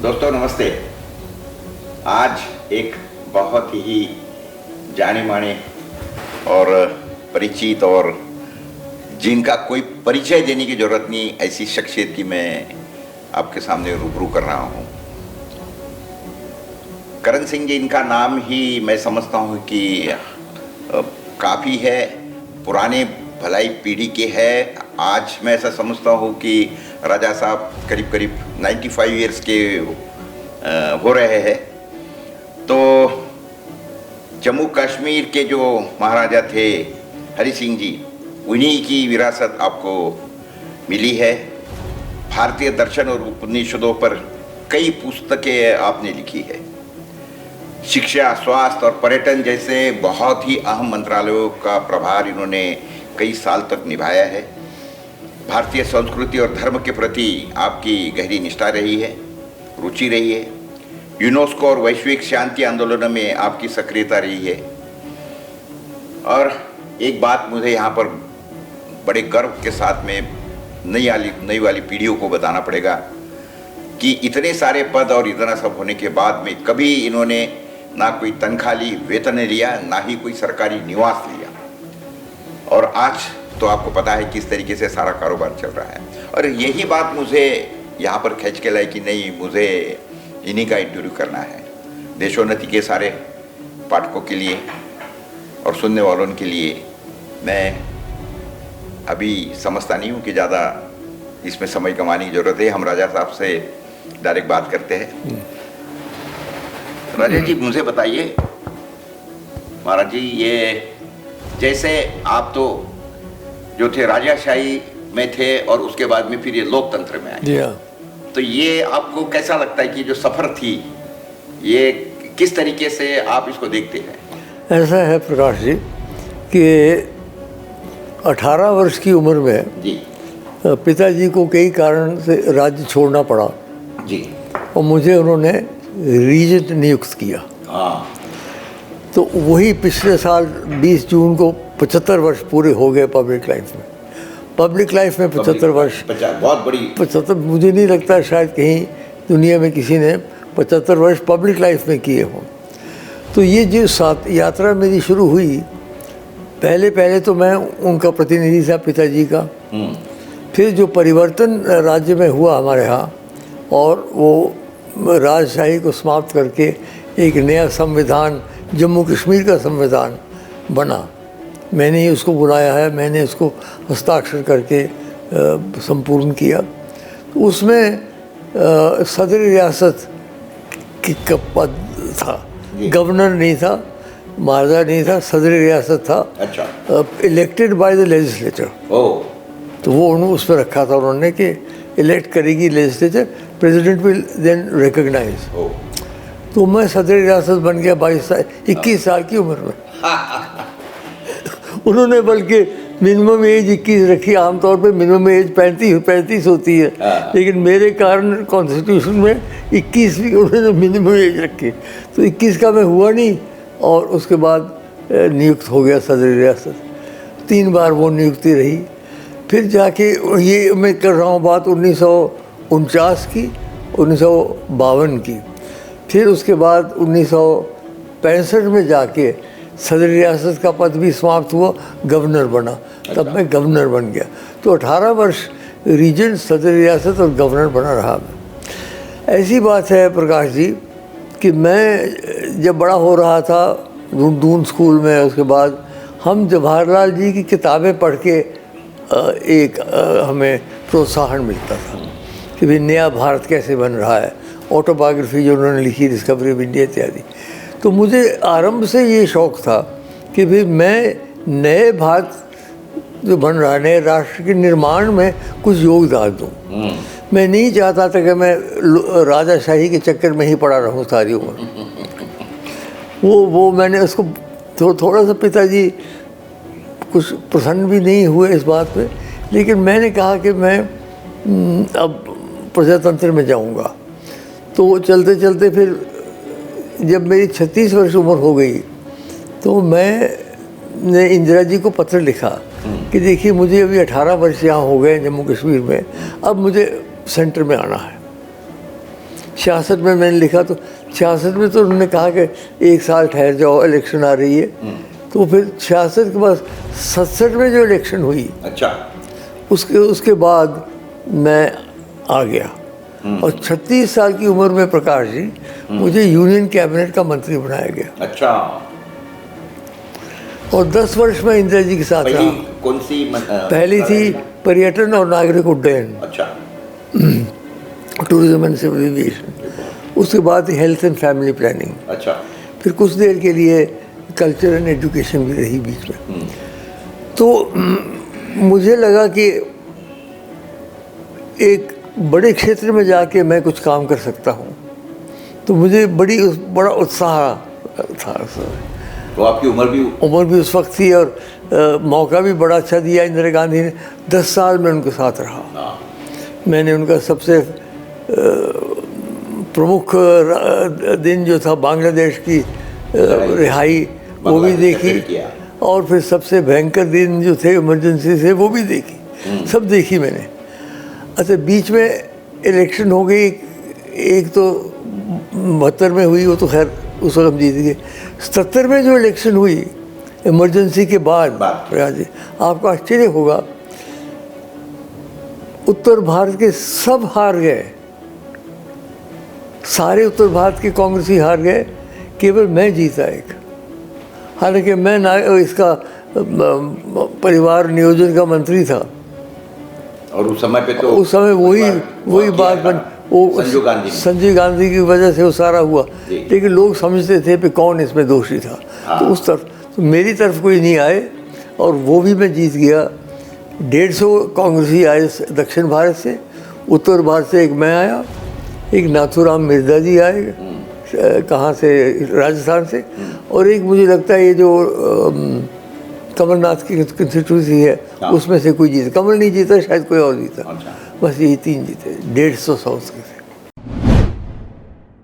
दोस्तों नमस्ते। आज एक बहुत ही जाने माने और परिचित और जिनका कोई परिचय देने की जरूरत नहीं ऐसी शख्सियत की मैं आपके सामने रूबरू कर रहा हूँ। करण सिंह जी, इनका नाम ही मैं समझता हूँ कि काफ़ी है, पुराने भलाई पीढ़ी के है। आज मैं ऐसा समझता हूँ कि राजा साहब करीब करीब 95 ईयर्स के हो रहे हैं। तो जम्मू कश्मीर के जो महाराजा थे हरि सिंह जी, उन्हीं की विरासत आपको मिली है। भारतीय दर्शन और उपनिषदों पर कई पुस्तकें आपने लिखी है। शिक्षा, स्वास्थ्य और पर्यटन जैसे बहुत ही अहम मंत्रालयों का प्रभार इन्होंने कई साल तक निभाया है। भारतीय संस्कृति और धर्म के प्रति आपकी गहरी निष्ठा रही है, रुचि रही है। यूनेस्को और वैश्विक शांति आंदोलनों में आपकी सक्रियता रही है। और एक बात मुझे यहाँ पर बड़े गर्व के साथ में नई वाली पीढ़ियों को बताना पड़ेगा कि इतने सारे पद और इतना सब होने के बाद में कभी इन्होंने ना कोई तनख्वाह ली, वेतन लिया, ना ही कोई सरकारी निवास लिया। और आज तो आपको पता है किस तरीके से सारा कारोबार चल रहा है। और यही बात मुझे यहाँ पर खींच के लाई कि नहीं, मुझे इन्हीं का इंटरव्यू करना है। देशोन्नति के सारे पाठकों के लिए और सुनने वालों के लिए मैं अभी समझता नहीं हूँ कि ज़्यादा इसमें समय कमाने की ज़रूरत है। हम राजा साहब से डायरेक्ट बात करते हैं। राजा जी, मुझे बताइए, महाराज जी, ये जैसे आप तो जो थे राजाशाही में थे और उसके बाद में फिर ये लोकतंत्र में आए, तो ये आपको कैसा लगता है कि जो सफ़र थी ये किस तरीके से आप इसको देखते हैं? ऐसा है प्रकाश जी कि 18 वर्ष की उम्र में जी पिताजी को कई कारण से राज्य छोड़ना पड़ा जी, और मुझे उन्होंने रीजेंट नियुक्त किया। हाँ, तो वही पिछले साल 20 जून को 75 वर्ष पूरे हो गए पब्लिक लाइफ में। पब्लिक लाइफ में 75 वर्ष बहुत बड़ी 75, मुझे नहीं लगता शायद कहीं दुनिया में किसी ने 75 वर्ष पब्लिक लाइफ में किए हों। तो ये जो यात्रा मेरी शुरू हुई, पहले तो मैं उनका प्रतिनिधि था, पिताजी का। फिर जो परिवर्तन राज्य में हुआ हमारे यहाँ, और वो राजशाही को समाप्त करके एक नया संविधान, जम्मू कश्मीर का संविधान बना। मैंने ही उसको बुलाया है, मैंने उसको हस्ताक्षर करके संपूर्ण किया। तो उसमें सदर रियासत का पद था, गवर्नर नहीं था, महाराजा नहीं था, सदर रियासत था। अच्छा। Elected by the legislature. तो वो उन्होंने उस पर रखा था उन्होंने कि इलेक्ट करेगी legislature, president will then recognise. तो मैं सदर रियासत बन गया 21 साल की उम्र में। उन्होंने बल्कि मिनिमम एज 21 रखी। आमतौर पे मिनिमम एज 35 होती है, लेकिन मेरे कारण कॉन्स्टिट्यूशन में 21 भी उन्होंने मिनिमम एज रखी। तो 21 का मैं हुआ नहीं, और उसके बाद नियुक्त हो गया सदर रियासत। 3 बार वो नियुक्ति रही। फिर जाके ये मैं कर रहा हूँ बात 1949 की, 1952 की। फिर उसके बाद 1965 में जाके सदर रियासत का पद भी समाप्त हुआ, गवर्नर बना। तब मैं गवर्नर बन गया। तो 18 वर्ष रीजेंट, सदर रियासत और गवर्नर बना रहा मैं। ऐसी बात है प्रकाश जी कि मैं जब बड़ा हो रहा था दून स्कूल में, उसके बाद हम जवाहरलाल जी की किताबें पढ़ के हमें प्रोत्साहन मिलता था कि भाई नया भारत कैसे बन रहा है। ऑटोबायोग्राफी जो उन्होंने लिखी, डिस्कवरी ऑफ इंडिया इत्यादि। तो मुझे आरंभ से ये शौक़ था कि भाई मैं नए भारत जो बन रहा है, नए राष्ट्र के निर्माण में कुछ योगदान दूँ। मैं नहीं चाहता था कि मैं राजाशाही के चक्कर में ही पड़ा रहूँ सारी उम्र। वो मैंने उसको थोड़ा सा, पिताजी कुछ प्रसन्न भी नहीं हुए इस बात पे, लेकिन मैंने कहा कि मैं अब प्रजातंत्र में जाऊंगा। तो चलते चलते फिर जब मेरी 36 वर्ष उम्र हो गई, तो मैंने इंदिरा जी को पत्र लिखा कि देखिए मुझे अभी 18 वर्ष यहाँ हो गए जम्मू कश्मीर में, अब मुझे सेंटर में आना है, 66 में मैंने लिखा, तो 66 में तो उन्होंने कहा कि 1 साल ठहर जाओ, इलेक्शन आ रही है। तो फिर 66 के बाद 67 में जो इलेक्शन हुई, अच्छा, उसके बाद मैं आ गया। और 36 साल की उम्र में प्रकाश जी मुझे यूनियन कैबिनेट का मंत्री बनाया गया। अच्छा। और 10 वर्ष में इंदिरा जी के साथ पहली रहा। कौन सी पहली थी पर्यटन और नागरिक उड्डयन, अच्छा, टूरिज्म एंड सिविल एविएशन। उसके बाद हेल्थ एंड फैमिली प्लानिंग। अच्छा, फिर कुछ देर के लिए कल्चर एंड एजुकेशन भी रही बीच में। तो मुझे लगा कि एक बड़े क्षेत्र में जाके मैं कुछ काम कर सकता हूँ, तो मुझे बड़ा उत्साह था। तो आपकी उम्र भी उस वक्त थी, और मौका भी बड़ा अच्छा दिया इंदिरा गांधी ने। 10 साल में उनके साथ रहा। मैंने उनका सबसे प्रमुख दिन जो था बांग्लादेश की रिहाई, वो भी देखी, और फिर सबसे भयंकर दिन जो थे इमरजेंसी से, वो भी देखी। सब देखी मैंने। अच्छा, बीच में इलेक्शन हो गई, एक तो 72 में हुई, वो तो खैर उस वक्त हम जीत गए। 77 में जो इलेक्शन हुई इमरजेंसी के बाद, जी आपको आश्चर्य होगा, उत्तर भारत के सब हार गए, सारे उत्तर भारत के कांग्रेसी हार गए, केवल मैं जीता एक। हालांकि मैं इसका परिवार नियोजन का मंत्री था, और उस समय पे तो उस समय वही बात बन, वो संजय गांधी की वजह से वो सारा हुआ। लेकिन लोग समझते थे कि कौन इसमें दोषी था। तो उस तरफ तो मेरी तरफ कोई नहीं आए, और वो भी मैं जीत गया। 150 कांग्रेसी आए दक्षिण भारत से, उत्तर भारत से एक मैं आया, एक नाथूराम मिर्जा जी आए कहाँ से, राजस्थान से, और एक मुझे लगता है ये जो कमलनाथ की कंस्टिट्यूंसी है, उसमें से कोई जीता। कमल नहीं जीता, शायद कोई और जीता। बस यही 3 जीते, 150 साउथ के थे।